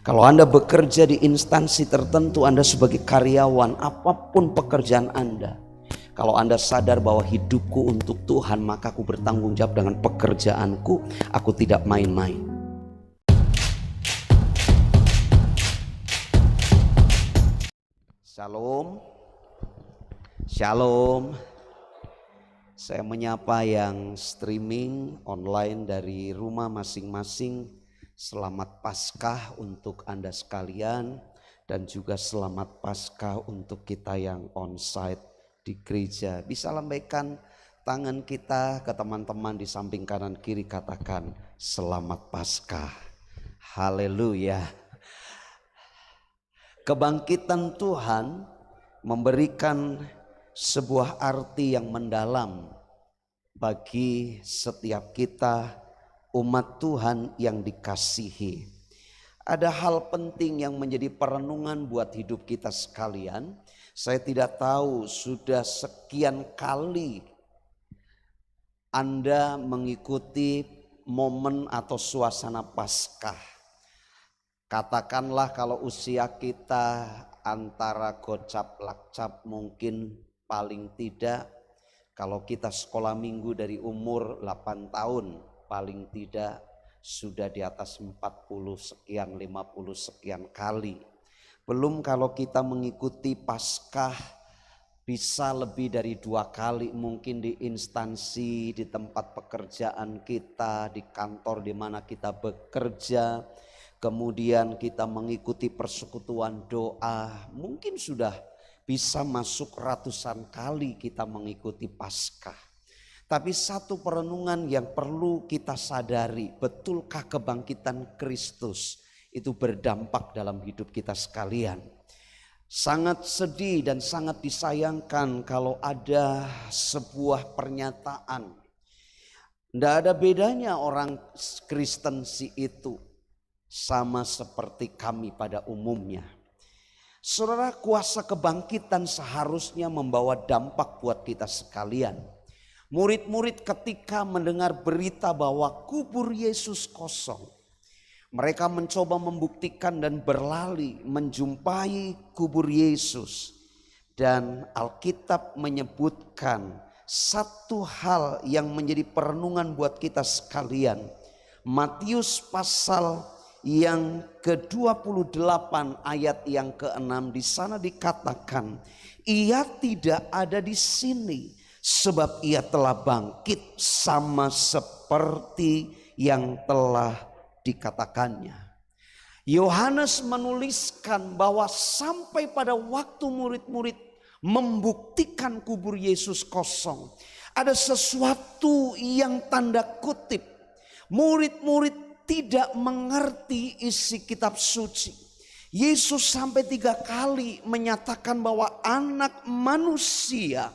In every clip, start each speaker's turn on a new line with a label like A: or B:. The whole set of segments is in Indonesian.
A: Kalau Anda bekerja di instansi tertentu, Anda sebagai karyawan, apapun pekerjaan Anda, kalau Anda sadar bahwa hidupku untuk Tuhan, maka aku bertanggung jawab dengan pekerjaanku, aku tidak main-main. Shalom. Shalom. Saya menyapa yang streaming online dari rumah masing-masing. Selamat Paskah untuk Anda sekalian, dan juga selamat Paskah untuk kita yang onsite di gereja. Bisa lambaikan tangan kita ke teman-teman di samping kanan kiri, katakan selamat Paskah. Haleluya. Kebangkitan Tuhan memberikan sebuah arti yang mendalam bagi setiap kita, umat Tuhan yang dikasihi. Ada hal penting yang menjadi perenungan buat hidup kita sekalian. Saya tidak tahu sudah sekian kali Anda mengikuti momen atau suasana Paskah. Katakanlah kalau usia kita antara gocap lakcap, mungkin paling tidak kalau kita sekolah minggu dari umur 8 tahun, paling tidak sudah di atas 40 sekian, 50 sekian kali. Belum kalau kita mengikuti Paskah bisa lebih dari 2 kali, mungkin di instansi, di tempat pekerjaan kita, di kantor di mana kita bekerja. Kemudian kita mengikuti persekutuan doa, mungkin sudah bisa masuk ratusan kali kita mengikuti Paskah. Tapi satu perenungan yang perlu kita sadari, betulkah kebangkitan Kristus itu berdampak dalam hidup kita sekalian? Sangat sedih dan sangat disayangkan kalau ada sebuah pernyataan, tidak ada bedanya orang Kristen si itu, sama seperti kami pada umumnya. Saudara, kuasa kebangkitan seharusnya membawa dampak buat kita sekalian. Murid-murid ketika mendengar berita bahwa kubur Yesus kosong, mereka mencoba membuktikan dan berlari menjumpai kubur Yesus. Dan Alkitab menyebutkan satu hal yang menjadi perenungan buat kita sekalian. Matius pasal yang ke-28 ayat yang ke-6, di sana dikatakan, ia tidak ada di sini sebab ia telah bangkit sama seperti yang telah dikatakannya. Yohanes menuliskan bahwa sampai pada waktu murid-murid membuktikan kubur Yesus kosong, ada sesuatu yang tanda kutip murid-murid tidak mengerti isi kitab suci. Yesus sampai 3 kali menyatakan bahwa anak manusia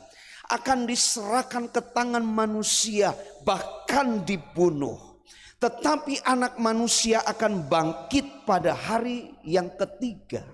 A: akan diserahkan ke tangan manusia, bahkan dibunuh. Tetapi anak manusia akan bangkit pada hari yang ketiga.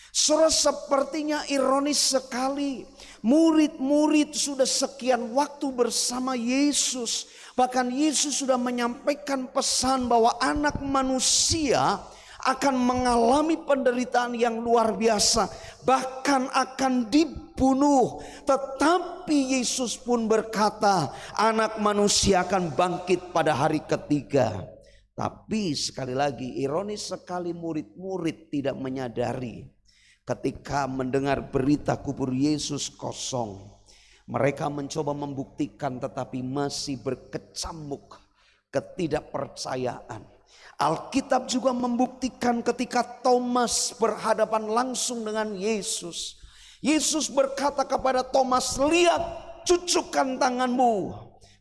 A: Saudara, sepertinya ironis sekali, murid-murid sudah sekian waktu bersama Yesus. Bahkan Yesus sudah menyampaikan pesan bahwa anak manusia akan mengalami penderitaan yang luar biasa, bahkan akan dibunuh. Tetapi Yesus pun berkata, anak manusia akan bangkit pada hari ketiga. Tapi sekali lagi, ironis sekali, murid-murid tidak menyadari ketika mendengar berita kubur Yesus kosong, mereka mencoba membuktikan tetapi masih berkecamuk ketidakpercayaan. Alkitab juga membuktikan ketika Thomas berhadapan langsung dengan Yesus. Yesus berkata kepada Thomas, lihat, cucukkan tanganmu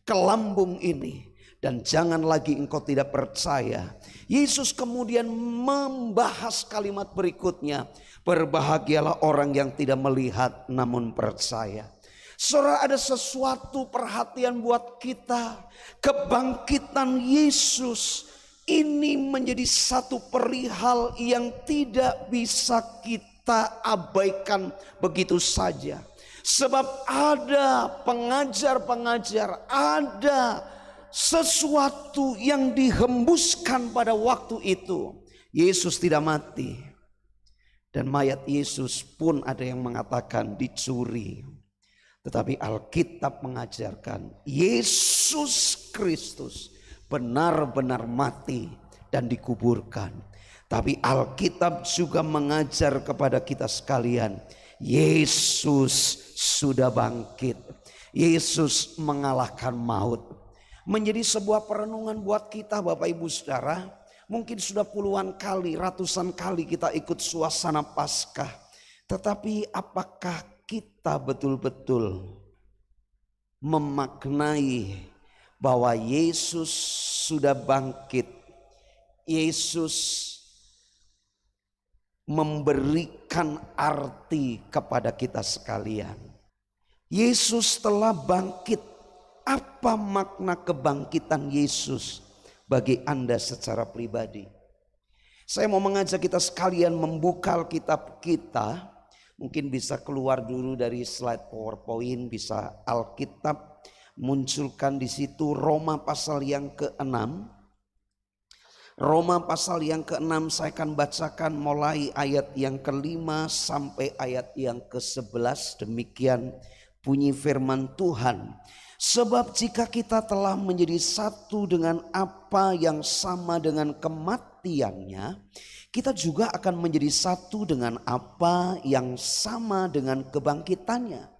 A: ke lambung ini, dan jangan lagi engkau tidak percaya. Yesus kemudian membahas kalimat berikutnya, berbahagialah orang yang tidak melihat namun percaya. Saudara, ada sesuatu perhatian buat kita. Kebangkitan Yesus ini menjadi satu perihal yang tidak bisa kita abaikan begitu saja. Sebab ada pengajar-pengajar, ada sesuatu yang dihembuskan pada waktu itu. Yesus tidak mati. Dan mayat Yesus pun ada yang mengatakan dicuri. Tetapi Alkitab mengajarkan Yesus Kristus benar-benar mati dan dikuburkan. Tapi Alkitab juga mengajar kepada kita sekalian, Yesus sudah bangkit. Yesus mengalahkan maut. Menjadi sebuah perenungan buat kita Bapak Ibu Saudara. Mungkin sudah puluhan kali, ratusan kali kita ikut suasana Paskah. Tetapi apakah kita betul-betul memaknai bahwa Yesus sudah bangkit? Yesus memberikan arti kepada kita sekalian. Yesus telah bangkit. Apa makna kebangkitan Yesus bagi Anda secara pribadi? Saya mau mengajak kita sekalian membuka Alkitab kita. Mungkin bisa keluar dulu dari slide PowerPoint, bisa Alkitab munculkan di situ Roma pasal yang ke-6. Roma pasal yang ke-6 saya akan bacakan mulai ayat yang ke-5 sampai ayat yang ke-11. Demikian bunyi firman Tuhan. Sebab jika kita telah menjadi satu dengan apa yang sama dengan kematiannya, kita juga akan menjadi satu dengan apa yang sama dengan kebangkitannya.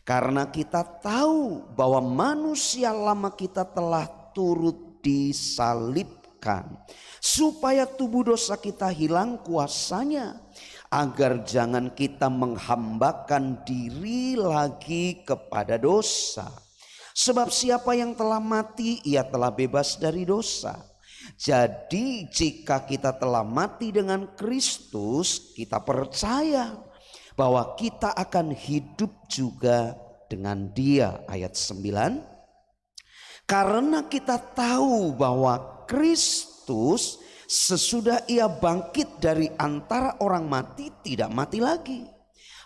A: Karena kita tahu bahwa manusia lama kita telah turut disalibkan, supaya tubuh dosa kita hilang kuasanya, agar jangan kita menghambakan diri lagi kepada dosa. Sebab siapa yang telah mati, ia telah bebas dari dosa. Jadi jika kita telah mati dengan Kristus, kita percaya bahwa kita akan hidup juga dengan Dia. Ayat 9. Karena kita tahu bahwa Kristus sesudah ia bangkit dari antara orang mati tidak mati lagi.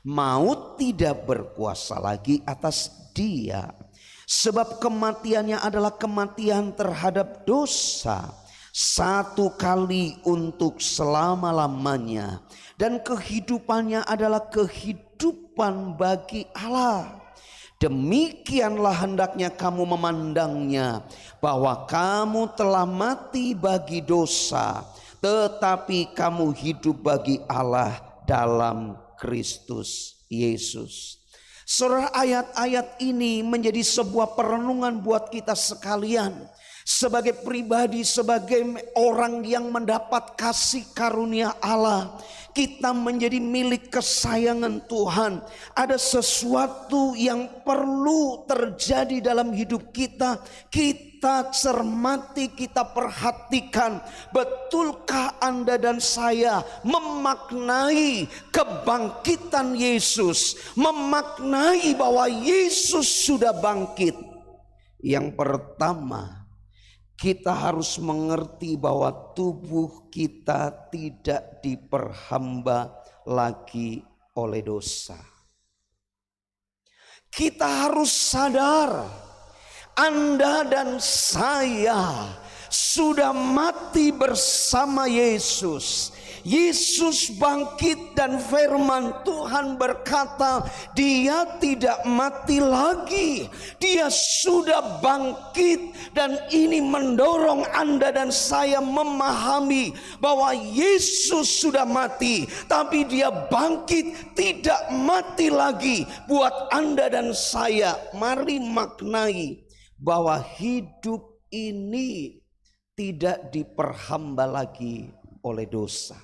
A: Maut tidak berkuasa lagi atas dia. Sebab kematiannya adalah kematian terhadap dosa, satu kali untuk selama-lamanya. Dan kehidupannya adalah kehidupan bagi Allah. Demikianlah hendaknya kamu memandangnya, bahwa kamu telah mati bagi dosa, tetapi kamu hidup bagi Allah dalam Kristus Yesus. Saudara, ayat-ayat ini menjadi sebuah perenungan buat kita sekalian. Sebagai pribadi, sebagai orang yang mendapat kasih karunia Allah, kita menjadi milik kesayangan Tuhan. Ada sesuatu yang perlu terjadi dalam hidup kita. Kita cermati, kita perhatikan. Betulkah Anda dan saya memaknai kebangkitan Yesus? Memaknai bahwa Yesus sudah bangkit. Yang pertama, kita harus mengerti bahwa tubuh kita tidak diperhamba lagi oleh dosa. Kita harus sadar, Anda dan saya sudah mati bersama Yesus. Yesus bangkit dan firman Tuhan berkata, dia tidak mati lagi, dia sudah bangkit. Dan ini mendorong Anda dan saya memahami bahwa Yesus sudah mati, tapi dia bangkit, tidak mati lagi buat Anda dan saya. Mari maknai bahwa hidup ini tidak diperhamba lagi oleh dosa.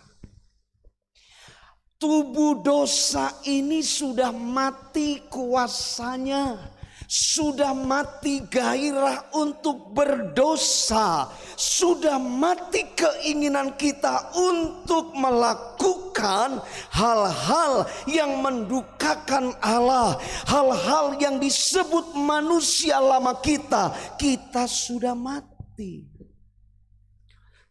A: Tubuh dosa ini sudah mati kuasanya, sudah mati gairah untuk berdosa, sudah mati keinginan kita untuk melakukan hal-hal yang mendukakan Allah, hal-hal yang disebut manusia lama kita. Kita sudah mati.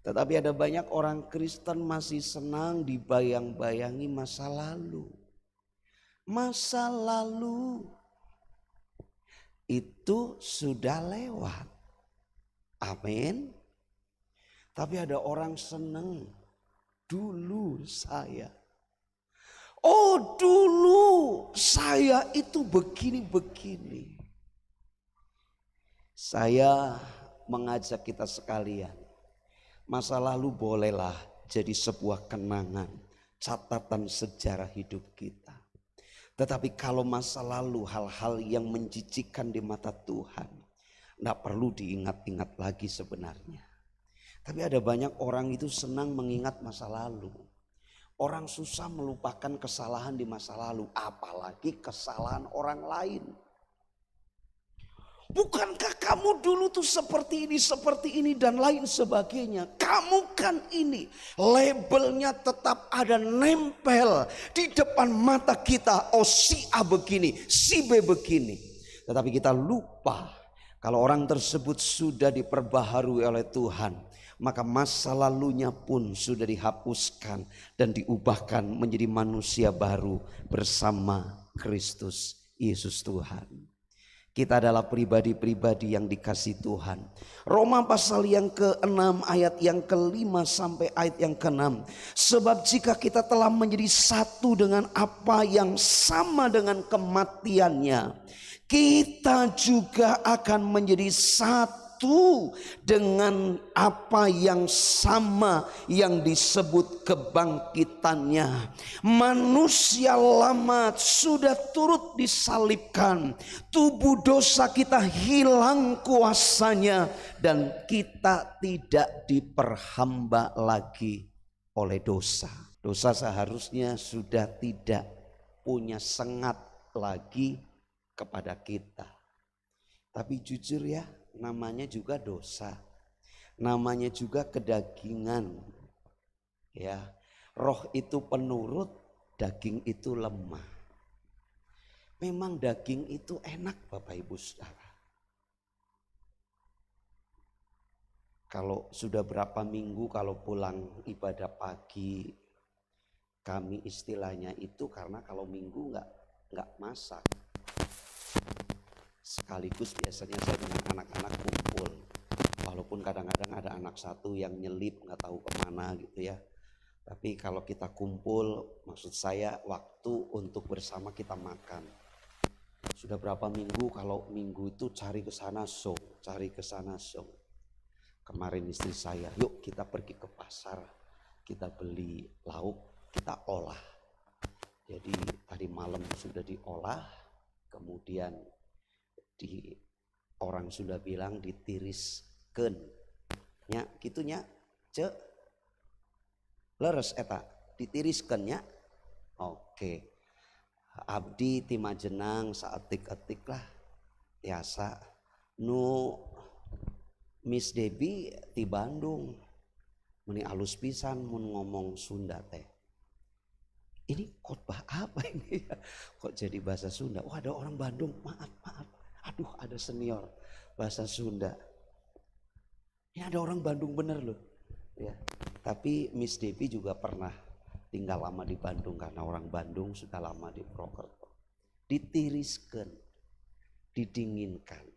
A: Tetapi ada banyak orang Kristen masih senang dibayang-bayangi masa lalu. Masa lalu itu sudah lewat. Amin. Tapi ada orang senang dulu saya. Oh dulu saya itu begini-begini. Saya mengajak kita sekalian, masa lalu bolehlah jadi sebuah kenangan, catatan sejarah hidup kita. Tetapi kalau masa lalu hal-hal yang menjijikkan di mata Tuhan, tidak perlu diingat-ingat lagi sebenarnya. Tapi ada banyak orang itu senang mengingat masa lalu. Orang susah melupakan kesalahan di masa lalu, apalagi kesalahan orang lain. Bukankah kamu dulu tuh seperti ini dan lain sebagainya. Kamu kan ini, labelnya tetap ada nempel di depan mata kita. Oh si A begini, si B begini. Tetapi kita lupa kalau orang tersebut sudah diperbaharui oleh Tuhan, maka masa lalunya pun sudah dihapuskan dan diubahkan menjadi manusia baru bersama Kristus Yesus Tuhan. Kita adalah pribadi-pribadi yang dikasihi Tuhan. Roma pasal yang ke-6 ayat yang ke-5 sampai ayat yang ke-6. Sebab jika kita telah menjadi satu dengan apa yang sama dengan kematiannya, kita juga akan menjadi satu dengan apa yang sama yang disebut kebangkitannya. Manusia lama sudah turut disalibkan, tubuh dosa kita hilang kuasanya, dan kita tidak diperhamba lagi oleh dosa. Dosa seharusnya sudah tidak punya sengat lagi kepada kita. Tapi jujur ya, namanya juga dosa, namanya juga kedagingan. Ya, roh itu penurut, daging itu lemah. Memang daging itu enak Bapak Ibu Saudara. Kalau sudah berapa minggu kalau pulang ibadah pagi, kami istilahnya itu karena kalau minggu nggak masak. Sekaligus biasanya saya dengan anak-anak kumpul. Walaupun kadang-kadang ada anak satu yang nyelip nggak tahu kemana gitu ya. Tapi kalau kita kumpul, maksud saya waktu untuk bersama kita makan. Sudah berapa minggu kalau minggu itu cari ke sana cari ke sana Kemarin istri saya, yuk kita pergi ke pasar, kita beli lauk, kita olah. Jadi tadi malam sudah diolah, kemudian orang sudah bilang ditiriskeun nya gitunya cek leres eta ditiriskeun nya. Oke. Abdi ti Majenang saetik-etik lah biasa. Nu Miss Debbie ti Bandung meni alus pisan mun ngomong Sunda teh. Ini khotbah apa ini ya? Kok jadi bahasa Sunda? Oh ada orang Bandung, maaf. Aduh ada senior bahasa Sunda. Ini ada orang Bandung bener loh. Ya. Tapi Miss Devi juga pernah tinggal lama di Bandung karena orang Bandung sudah lama di Purwokerto. Ditiriskan, didinginkan.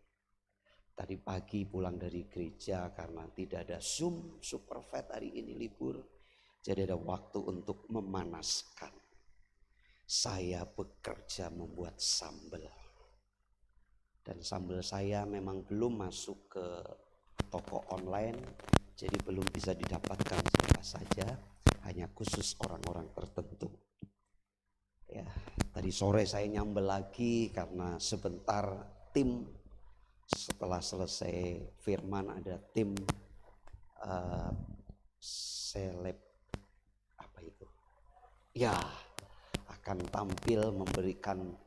A: Tadi pagi pulang dari gereja karena tidak ada Supervet hari ini libur. Jadi ada waktu untuk memanaskan. Saya bekerja membuat sambal. Dan sambal saya memang belum masuk ke toko online, jadi belum bisa didapatkan siapa saja, hanya khusus orang-orang tertentu. Ya, tadi sore saya nyambel lagi karena sebentar tim setelah selesai firman ada tim seleb apa itu? Ya, akan tampil memberikan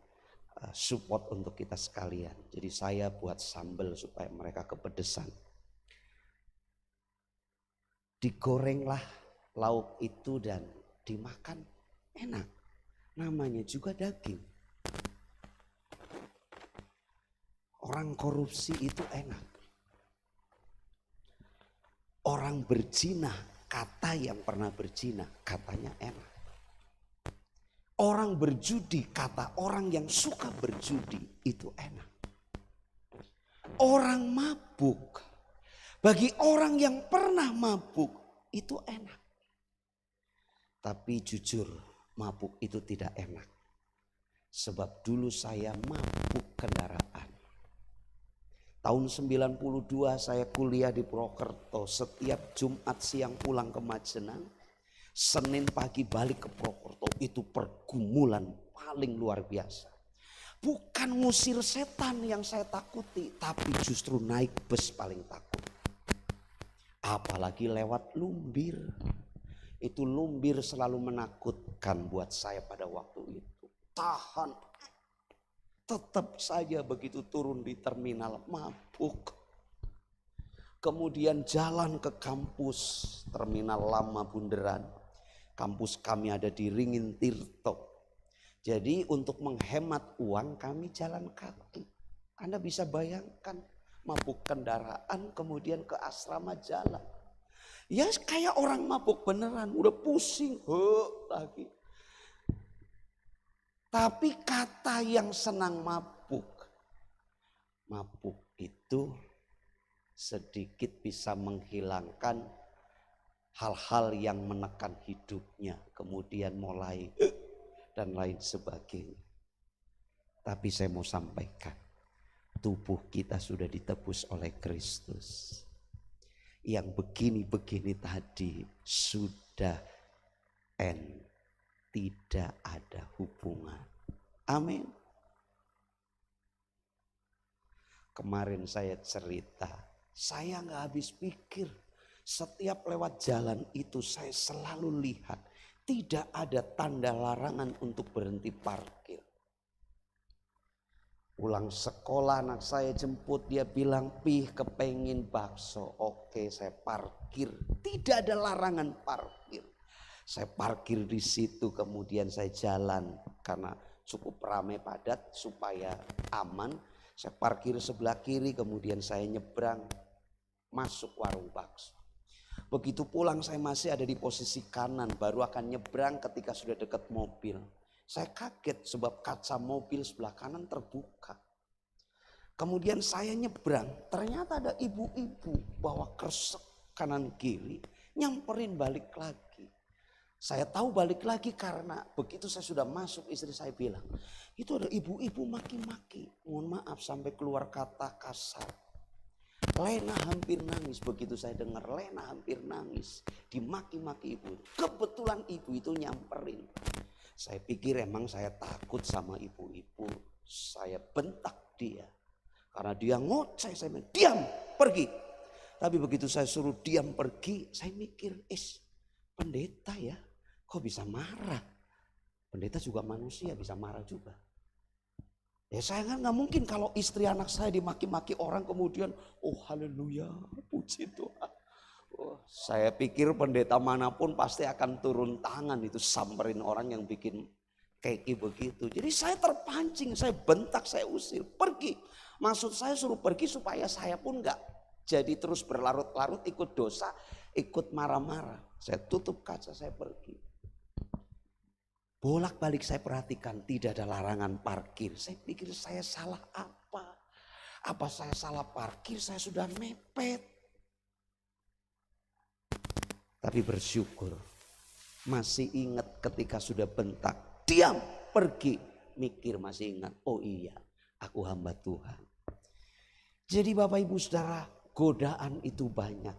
A: support untuk kita sekalian. Jadi saya buat sambal supaya mereka kepedesan. Digorenglah lauk itu dan dimakan enak. Namanya juga daging. Orang korupsi itu enak. Orang berzina, kata yang pernah berzina, katanya enak. Orang berjudi, kata orang yang suka berjudi itu enak. Orang mabuk, bagi orang yang pernah mabuk itu enak. Tapi jujur, mabuk itu tidak enak. Sebab dulu saya mabuk kendaraan. Tahun 92 saya kuliah di Purwokerto. Setiap Jumat siang pulang ke Majenang, Senin pagi balik ke Purwokerto. Itu pergumulan paling luar biasa. Bukan ngusir setan yang saya takuti, tapi justru naik bus paling takut. Apalagi lewat Lumbir. Itu Lumbir selalu menakutkan buat saya pada waktu itu. Tahan. Tetap saja begitu turun di terminal mabuk. Kemudian jalan ke kampus terminal lama Bundaran. Kampus kami ada di Ringin Tirto. Jadi untuk menghemat uang kami jalan kaki. Anda bisa bayangkan mabuk kendaraan kemudian ke asrama jalan. Ya kayak orang mabuk beneran, udah pusing lagi. Tapi kata yang senang mabuk itu sedikit bisa menghilangkan hal-hal yang menekan hidupnya. Kemudian mulai dan lain sebagainya. Tapi saya mau sampaikan, tubuh kita sudah ditebus oleh Kristus. Yang begini-begini tadi sudah tidak ada hubungan. Amin. Kemarin saya cerita, saya gak habis pikir. Setiap lewat jalan itu saya selalu lihat, tidak ada tanda larangan untuk berhenti parkir. Pulang sekolah anak saya jemput, dia bilang, "Pih kepengin bakso." Oke, saya parkir. Tidak ada larangan parkir. Saya parkir di situ, kemudian saya jalan karena cukup ramai padat supaya aman. Saya parkir sebelah kiri, kemudian saya nyebrang masuk warung bakso. Begitu pulang saya masih ada di posisi kanan, baru akan nyebrang ketika sudah dekat mobil. Saya kaget sebab kaca mobil sebelah kanan terbuka. Kemudian saya nyebrang, ternyata ada ibu-ibu bawa kresek kanan kiri, nyamperin balik lagi. Saya tahu balik lagi karena begitu saya sudah masuk, istri saya bilang, itu ada ibu-ibu maki-maki. Mohon maaf sampai keluar kata kasar. Lena hampir nangis, begitu saya dengar Lena hampir nangis. Dimaki-maki ibu. Kebetulan ibu itu nyamperin. Saya pikir emang saya takut sama ibu-ibu. Saya bentak dia. Karena dia ngoceh, saya bilang, "Diam, pergi." Tapi begitu saya suruh diam pergi, saya mikir, pendeta ya, kok bisa marah? Pendeta juga manusia, bisa marah juga. Ya saya kan gak mungkin kalau istri anak saya dimaki-maki orang kemudian, oh haleluya, puji Tuhan. Oh, saya pikir pendeta manapun pasti akan turun tangan itu samperin orang yang bikin kayak begitu. Jadi saya terpancing, saya bentak, saya usir, pergi. Maksud saya suruh pergi supaya saya pun gak jadi terus berlarut-larut ikut dosa, ikut marah-marah. Saya tutup kaca, saya pergi. Bolak-balik saya perhatikan tidak ada larangan parkir. Saya pikir saya salah apa? Apa saya salah parkir? Saya sudah mepet. Tapi bersyukur masih ingat ketika sudah bentak, "Diam, pergi." Mikir masih ingat, oh iya aku hamba Tuhan. Jadi Bapak Ibu Saudara, godaan itu banyak.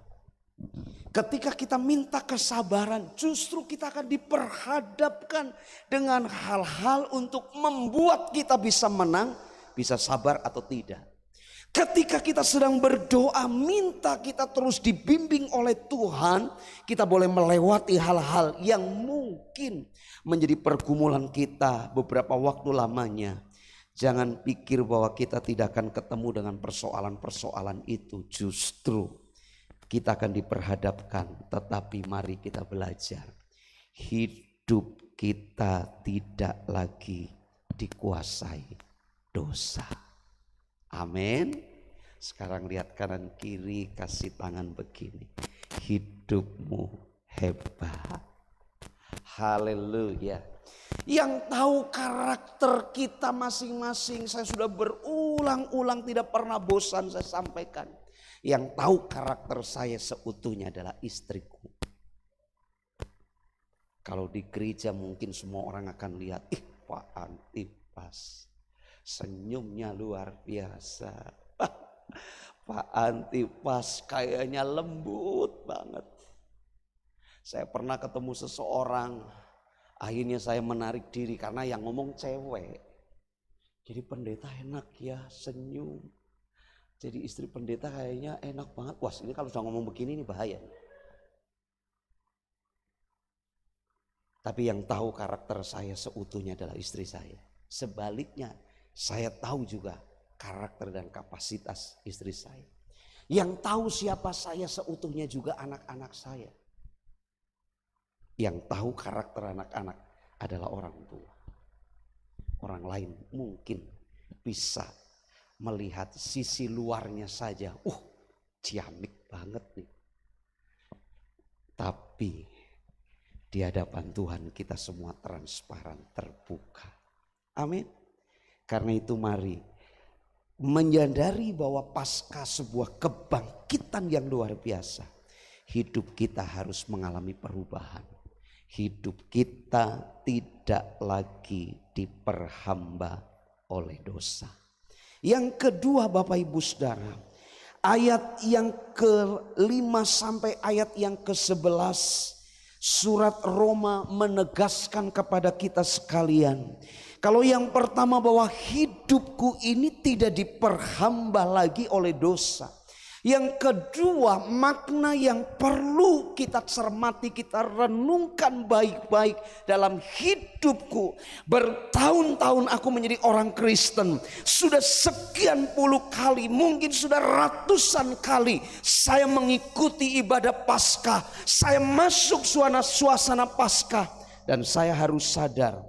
A: Ketika kita minta kesabaran, justru kita akan diperhadapkan dengan hal-hal untuk membuat kita bisa menang, bisa sabar atau tidak. Ketika kita sedang berdoa, minta kita terus dibimbing oleh Tuhan, kita boleh melewati hal-hal yang mungkin menjadi pergumulan kita beberapa waktu lamanya. Jangan pikir bahwa kita tidak akan ketemu dengan persoalan-persoalan itu, justru kita akan diperhadapkan, tetapi mari kita belajar. Hidup kita tidak lagi dikuasai dosa. Amin. Sekarang lihat kanan kiri, kasih tangan begini. Hidupmu hebat. Haleluya. Yang tahu karakter kita masing-masing, saya sudah berulang-ulang tidak pernah bosan saya sampaikan. Yang tahu karakter saya seutuhnya adalah istriku. Kalau di gereja mungkin semua orang akan lihat, Pak Antipas senyumnya luar biasa. Pak Antipas kayaknya lembut banget. Saya pernah ketemu seseorang, akhirnya saya menarik diri karena yang ngomong cewek. Jadi pendeta enak ya, senyum. Jadi istri pendeta kayaknya enak banget. Wah, ini kalau sudah ngomong begini ini bahaya. Tapi yang tahu karakter saya seutuhnya adalah istri saya. Sebaliknya, saya tahu juga karakter dan kapasitas istri saya. Yang tahu siapa saya seutuhnya juga anak-anak saya. Yang tahu karakter anak-anak adalah orang tua. Orang lain mungkin bisa melihat sisi luarnya saja. Ciamik banget nih. Tapi di hadapan Tuhan kita semua transparan, terbuka. Amin. Karena itu mari menyadari bahwa pasca sebuah kebangkitan yang luar biasa, hidup kita harus mengalami perubahan. Hidup kita tidak lagi diperhamba oleh dosa. Yang kedua Bapak Ibu Saudara, ayat yang ke-5 sampai ayat yang ke-11, surat Roma menegaskan kepada kita sekalian. Kalau yang pertama bahwa hidupku ini tidak diperhamba lagi oleh dosa. Yang kedua, makna yang perlu kita cermati, kita renungkan baik-baik dalam hidupku. Bertahun-tahun aku menjadi orang Kristen. Sudah sekian puluh kali, mungkin sudah ratusan kali saya mengikuti ibadah Paskah. Saya masuk suasana Paskah. Dan saya harus sadar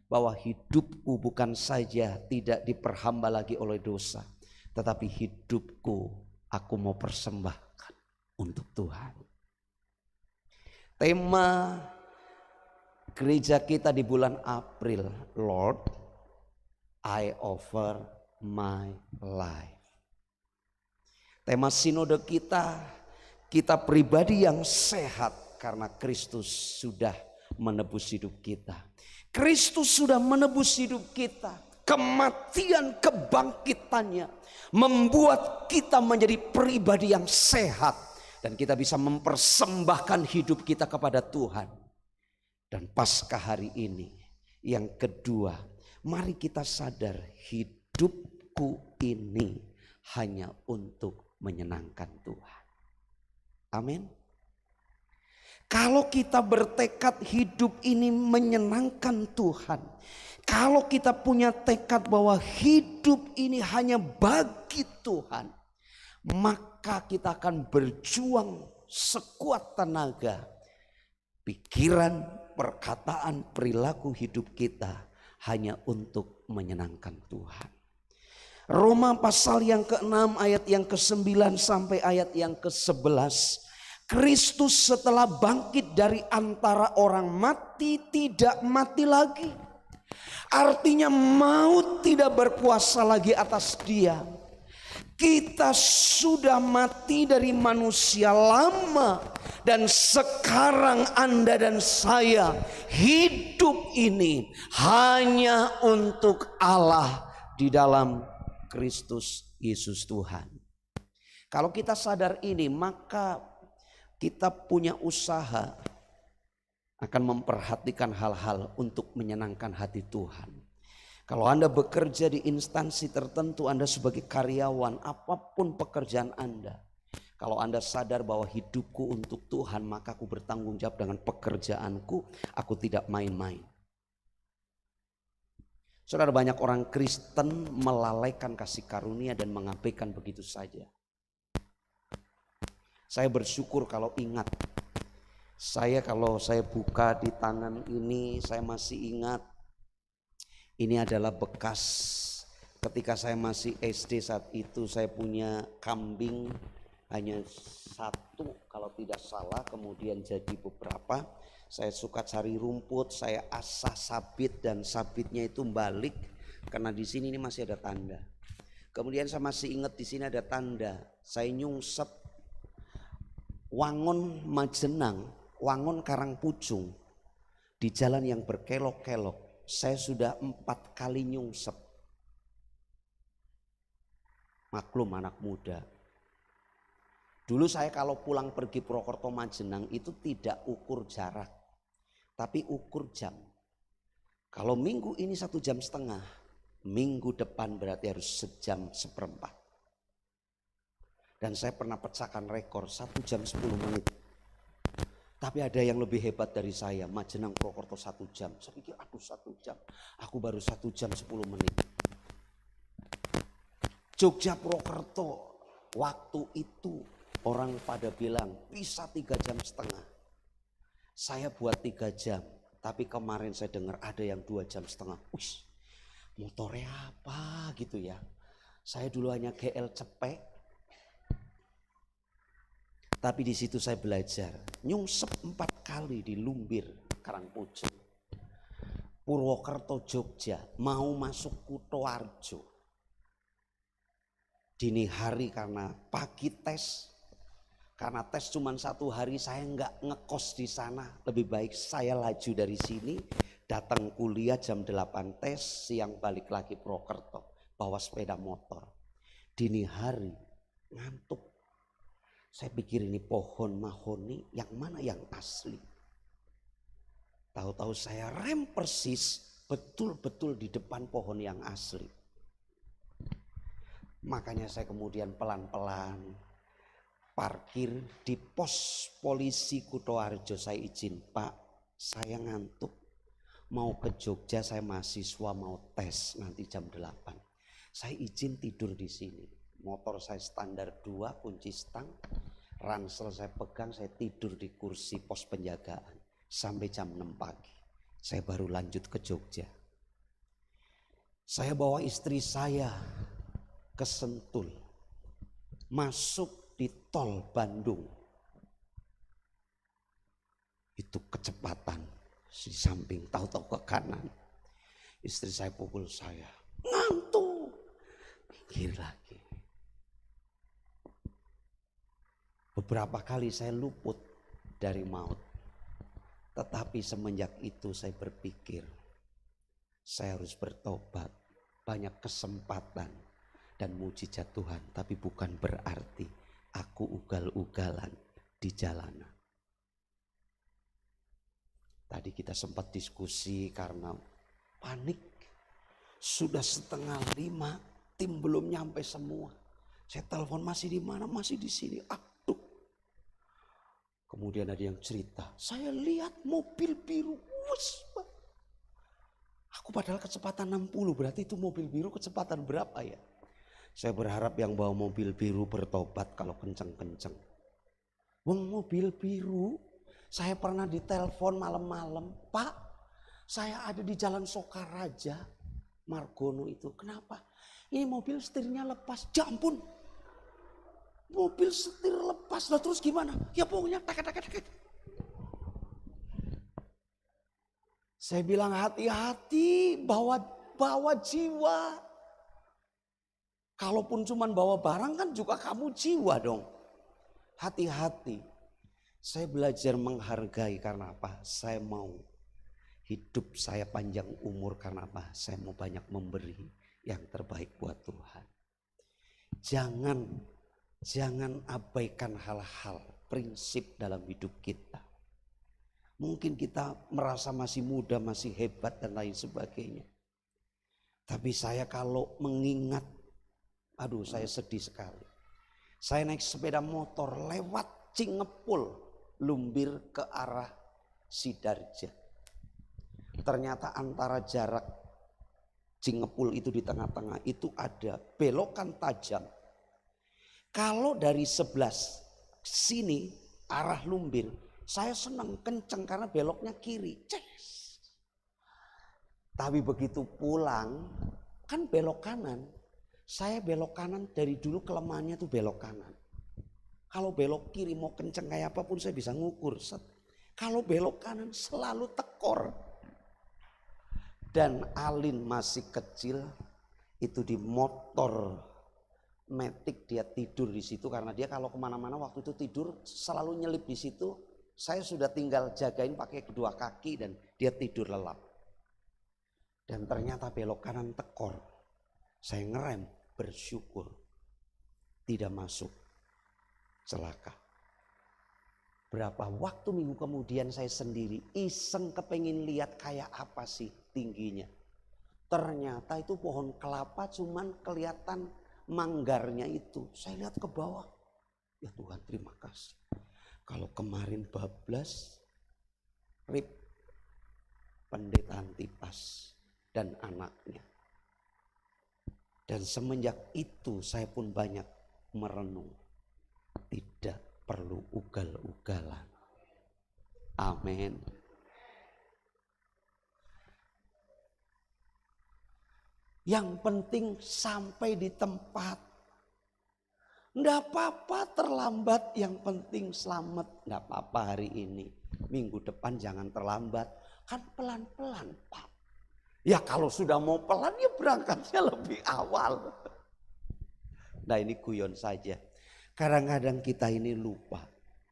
A: bahwa hidupku bukan saja tidak diperhamba lagi oleh dosa. Tetapi hidupku aku mau persembahkan untuk Tuhan. Tema gereja kita di bulan April, Lord, I offer my life. Tema sinode kita pribadi yang sehat karena Kristus sudah menebus hidup kita. Kristus sudah menebus hidup kita. Kematian kebangkitannya membuat kita menjadi pribadi yang sehat. Dan kita bisa mempersembahkan hidup kita kepada Tuhan. Dan pasca hari ini yang kedua, mari kita sadar hidupku ini hanya untuk menyenangkan Tuhan. Amin. Kalau kita bertekad hidup ini menyenangkan Tuhan, kalau kita punya tekad bahwa hidup ini hanya bagi Tuhan, maka kita akan berjuang sekuat tenaga. Pikiran, perkataan, perilaku hidup kita hanya untuk menyenangkan Tuhan. Roma pasal yang ke-6 ayat yang ke-9 sampai ayat yang ke-11. Kristus setelah bangkit dari antara orang mati tidak mati lagi. Artinya maut tidak berkuasa lagi atas dia. Kita sudah mati dari manusia lama. Dan sekarang Anda dan saya hidup ini hanya untuk Allah di dalam Kristus Yesus Tuhan. Kalau kita sadar ini, maka kita punya usaha akan memperhatikan hal-hal untuk menyenangkan hati Tuhan. Kalau Anda bekerja di instansi tertentu, Anda sebagai karyawan, apapun pekerjaan Anda, kalau Anda sadar bahwa hidupku untuk Tuhan, maka aku bertanggung jawab dengan pekerjaanku, aku tidak main-main. Saudara, banyak orang Kristen melalaikan kasih karunia dan mengabaikan begitu saja. Saya bersyukur kalau ingat, kalau saya buka di tangan ini, saya masih ingat ini adalah bekas ketika saya masih SD. Saat itu saya punya kambing hanya satu kalau tidak salah, kemudian jadi beberapa. Saya suka cari rumput, saya asah sabit dan sabitnya itu balik karena di sini ini masih ada tanda. Kemudian saya masih ingat di sini ada tanda, saya nyungsep wangun Majenang, wangun Karangpucung. Di jalan yang berkelok-kelok, saya sudah 4 kali nyungsep. Maklum anak muda. Dulu saya kalau pulang pergi Purwokerto Majenang itu tidak ukur jarak, tapi ukur jam. Kalau minggu ini 1,5 jam, minggu depan berarti harus 1,4 jam. Dan saya pernah pecahkan rekor 1 jam 10 menit. Tapi ada yang lebih hebat dari saya, Majenang Purwokerto 1 jam. Saya pikir aduh 1 jam, aku baru 1 jam 10 menit. Jogja Purwokerto, waktu itu orang pada bilang bisa 3,5 jam. Saya buat 3 jam, tapi kemarin saya dengar ada yang 2,5 jam. Wih, motornya apa gitu ya. Saya dulu hanya GL cepek. Tapi di situ saya belajar, nyungsep 4 kali di Lumbir, Karangpojok, Purwokerto, Jogja, mau masuk Kutoarjo. Dini hari karena pagi tes, karena tes cuma 1 hari saya nggak ngekos di sana. Lebih baik saya laju dari sini, datang kuliah jam 8 tes, siang balik lagi Purwokerto, bawa sepeda motor. Dini hari ngantuk. Saya pikir ini pohon mahoni yang mana yang asli. Tahu-tahu saya rem persis betul-betul di depan pohon yang asli. Makanya saya kemudian pelan-pelan parkir di pos polisi Kutoarjo. Saya izin, Pak, saya ngantuk. Mau ke Jogja, saya mahasiswa mau tes nanti jam 8. Saya izin tidur di sini. Motor saya standar 2, kunci stang, ransel saya pegang, saya tidur di kursi pos penjagaan sampai jam 6 pagi. Saya baru lanjut ke Jogja. Saya bawa istri saya ke Sentul, masuk di tol Bandung. Itu kecepatan di samping, tahu-tahu ke kanan. Istri saya pukul saya, ngantuk, pinggir lagi. Beberapa kali saya luput dari maut. Tetapi semenjak itu saya berpikir, saya harus bertobat. Banyak kesempatan dan mujizat Tuhan, tapi bukan berarti aku ugal-ugalan di jalanan. Tadi kita sempat diskusi karena panik. Sudah 4:30, tim belum nyampe semua. Saya telepon, masih di mana? Masih di sini. Aduh. Kemudian ada yang cerita, saya lihat mobil biru. Aku padahal kecepatan 60, berarti itu mobil biru kecepatan berapa ya? Saya berharap yang bawa mobil biru bertobat kalau kenceng-kenceng. Wong mobil biru, saya pernah ditelepon malam-malam, Pak, saya ada di Jalan Sokaraja, Margono itu. Kenapa? Ini mobil setirnya lepas. Ya ampun, mobil setir lepas, lah terus gimana? Ya pokoknya tak. Saya bilang hati-hati, bawa jiwa. Kalaupun cuma bawa barang kan juga kamu jiwa dong. Hati-hati. Saya belajar menghargai karena apa? Saya mau hidup saya panjang umur karena apa? Saya mau banyak memberi yang terbaik buat Tuhan. Jangan abaikan hal-hal prinsip dalam hidup kita. Mungkin kita merasa masih muda, masih hebat dan lain sebagainya. Tapi saya kalau mengingat, aduh saya sedih sekali. Saya naik sepeda motor lewat Cingepul, Lumbir ke arah Sidarja. Ternyata antara jarak Cingepul itu di tengah-tengah itu ada belokan tajam. Kalau dari sebelah sini arah Lumbir, saya senang kenceng karena beloknya kiri. Ces. Tapi begitu pulang kan belok kanan. Saya belok kanan dari dulu kelemahannya tuh belok kanan. Kalau belok kiri mau kenceng kayak apapun saya bisa ngukur. Kalau belok kanan selalu tekor. Dan Alin masih kecil, itu di motor Matic dia tidur di situ karena dia kalau kemana-mana waktu itu tidur selalu nyelip di situ. Saya sudah tinggal jagain pakai kedua kaki dan dia tidur lelap. Dan ternyata belok kanan tekor. Saya ngerem, bersyukur tidak masuk celaka. Berapa waktu minggu kemudian saya sendiri iseng kepengen lihat kayak apa sih tingginya. Ternyata itu pohon kelapa cuman kelihatan manggarnya itu. Saya lihat ke bawah. Ya Tuhan, terima kasih. Kalau kemarin bablas, Rip, pendeta Antipas dan anaknya. Dan semenjak itu saya pun banyak merenung. Tidak perlu ugal-ugalan. Amin. Yang penting sampai di tempat. Nggak apa-apa terlambat, yang penting selamat. Nggak apa-apa hari ini. Minggu depan jangan terlambat. Kan pelan-pelan Pak. Ya kalau sudah mau pelan ya berangkatnya lebih awal. Nah ini guyon saja. Kadang-kadang kita ini lupa.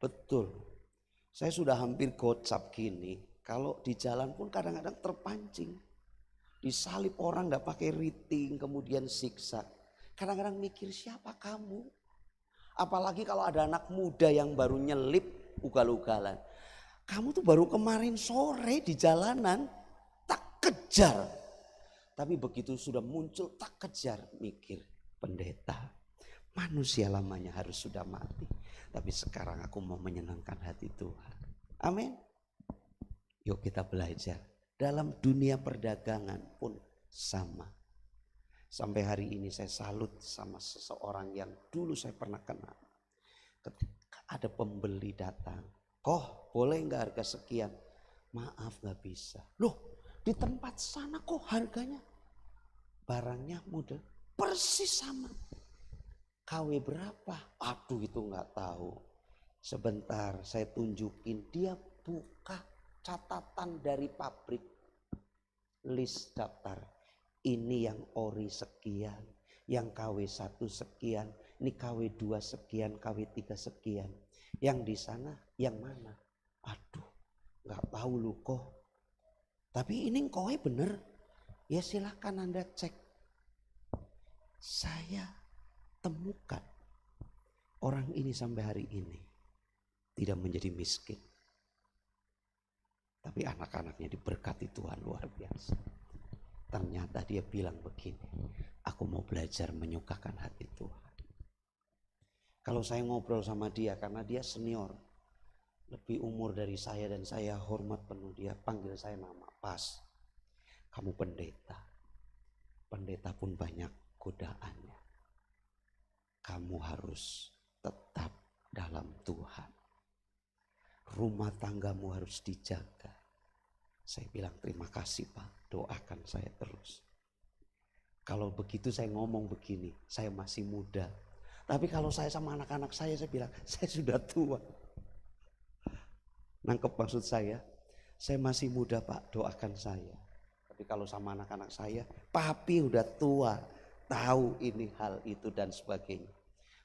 A: Betul. Saya sudah hampir gocap gini. Kalau di jalan pun kadang-kadang terpancing. Disalib orang nggak pakai riting kemudian siksa. Kadang-kadang mikir siapa kamu? Apalagi kalau ada anak muda yang baru nyelip ugal-ugalan. Kamu tuh baru kemarin sore di jalanan tak kejar. Tapi begitu sudah muncul tak kejar, mikir pendeta. Manusia lamanya harus sudah mati. Tapi sekarang aku mau menyenangkan hati Tuhan. Amin. Yuk kita belajar. Dalam dunia perdagangan pun sama. Sampai hari ini saya salut sama seseorang yang dulu saya pernah kenal. Ketika ada pembeli datang. Kok boleh nggak harga sekian? Maaf nggak bisa. Loh di tempat sana kok harganya? Barangnya mudah. Persis sama. KW berapa? Aduh itu nggak tahu. Sebentar saya tunjukin. Dia buka catatan dari pabrik. List daftar. Ini yang ori sekian, yang KW1 sekian, ini KW2 sekian, KW3 sekian. Yang di sana yang mana? Aduh, nggak tahu lu kok. Tapi ini kowe bener. Ya silakan Anda cek. Saya temukan orang ini sampai hari ini tidak menjadi miskin. Tapi anak-anaknya diberkati Tuhan luar biasa. Ternyata dia bilang begini, aku mau belajar menyukakan hati Tuhan. Kalau saya ngobrol sama dia karena dia senior, lebih umur dari saya dan saya hormat penuh, dia panggil saya nama, Pas, kamu pendeta. Pendeta pun banyak godaannya. Kamu harus tetap dalam Tuhan. Rumah tanggamu harus dijaga. Saya bilang terima kasih Pak, doakan saya terus. Kalau begitu saya ngomong begini, saya masih muda. Tapi kalau saya sama anak-anak saya bilang, saya sudah tua. Nangkep maksud saya masih muda Pak, doakan saya. Tapi kalau sama anak-anak saya, papi udah tua, tahu ini hal itu dan sebagainya.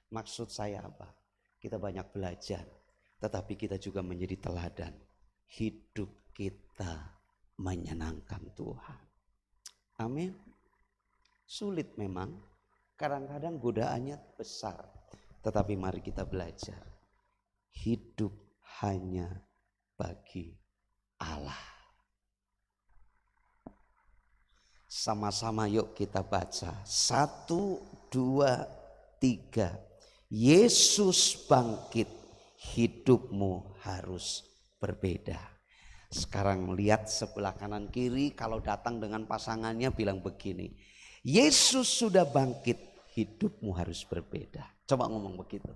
A: Maksud saya apa? Kita banyak belajar, tetapi kita juga menjadi teladan. Hidup kita menyenangkan Tuhan. Amin. Sulit memang, kadang-kadang godaannya besar. Tetapi mari kita belajar. Hidup hanya bagi Allah. Sama-sama yuk kita baca. 1, 2, 3. Yesus bangkit, hidupmu harus berbeda. Sekarang lihat sebelah kanan kiri, kalau datang dengan pasangannya bilang begini, Yesus sudah bangkit, hidupmu harus berbeda. Coba ngomong begitu.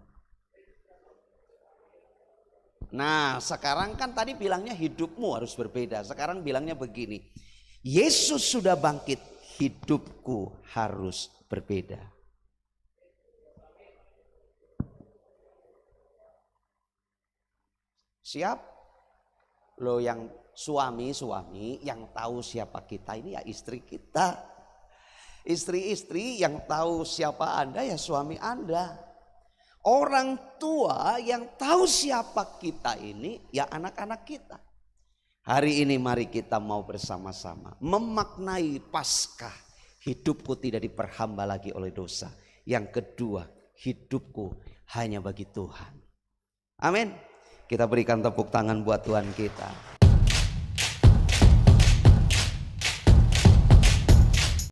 A: Nah sekarang kan tadi bilangnya hidupmu harus berbeda. Sekarang bilangnya begini, Yesus sudah bangkit, hidupku harus berbeda. Siap? Loh yang suami yang tahu siapa kita ini ya istri kita. Istri-istri yang tahu siapa Anda ya suami Anda. Orang tua yang tahu siapa kita ini ya anak-anak kita. Hari ini mari kita mau bersama-sama memaknai Paskah. Hidupku tidak diperhamba lagi oleh dosa. Yang kedua, hidupku hanya bagi Tuhan. Amin. Kita berikan tepuk tangan buat Tuhan kita.